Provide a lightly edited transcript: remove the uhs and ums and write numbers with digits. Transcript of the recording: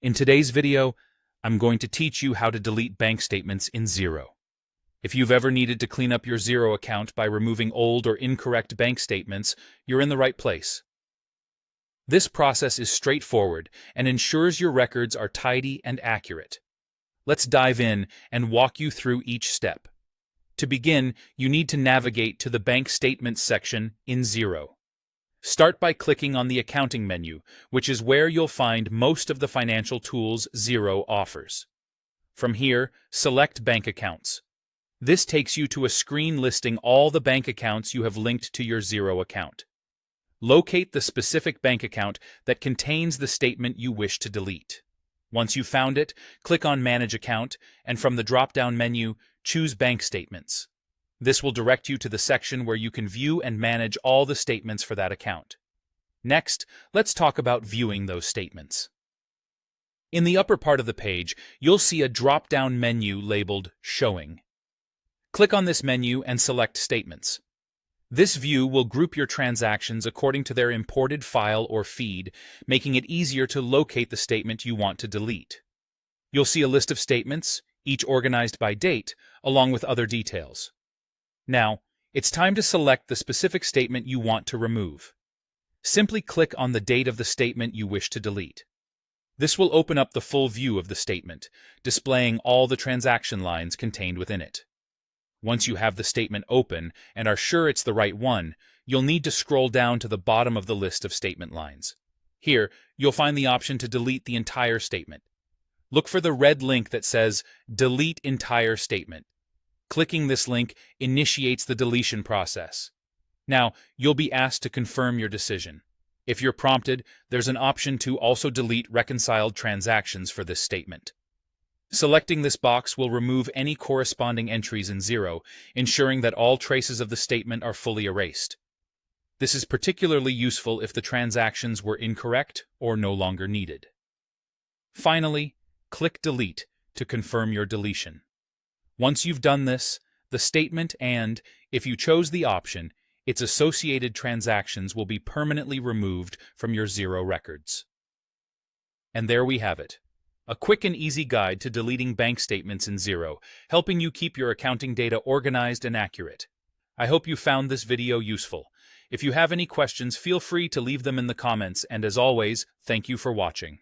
In today's video, I'm going to teach you how to delete bank statements in Xero. If you've ever needed to clean up your Xero account by removing old or incorrect bank statements, you're in the right place. This process is straightforward and ensures your records are tidy and accurate. Let's dive in and walk you through each step. To begin, you need to navigate to the Bank Statements section in Xero. Start by clicking on the Accounting menu, which is where you'll find most of the financial tools Xero offers. From here, select Bank Accounts. This takes you to a screen listing all the bank accounts you have linked to your Xero account. Locate the specific bank account that contains the statement you wish to delete. Once you've found it, click on Manage Account, and from the drop-down menu, choose Bank Statements. This will direct you to the section where you can view and manage all the statements for that account. Next, let's talk about viewing those statements. In the upper part of the page, you'll see a drop-down menu labeled Showing. Click on this menu and select Statements. This view will group your transactions according to their imported file or feed, making it easier to locate the statement you want to delete. You'll see a list of statements, each organized by date, along with other details. Now, it's time to select the specific statement you want to remove. Simply click on the date of the statement you wish to delete. This will open up the full view of the statement, displaying all the transaction lines contained within it. Once you have the statement open and are sure it's the right one, you'll need to scroll down to the bottom of the list of statement lines. Here, you'll find the option to delete the entire statement. Look for the red link that says Delete Entire Statement. Clicking this link initiates the deletion process. Now, you'll be asked to confirm your decision. If you're prompted, there's an option to also delete reconciled transactions for this statement. Selecting this box will remove any corresponding entries in Xero, ensuring that all traces of the statement are fully erased. This is particularly useful if the transactions were incorrect or no longer needed. Finally, click Delete to confirm your deletion. Once you've done this, the statement and, if you chose the option, its associated transactions will be permanently removed from your Xero records. And there we have it. A quick and easy guide to deleting bank statements in Xero, helping you keep your accounting data organized and accurate. I hope you found this video useful. If you have any questions, feel free to leave them in the comments, and as always, thank you for watching.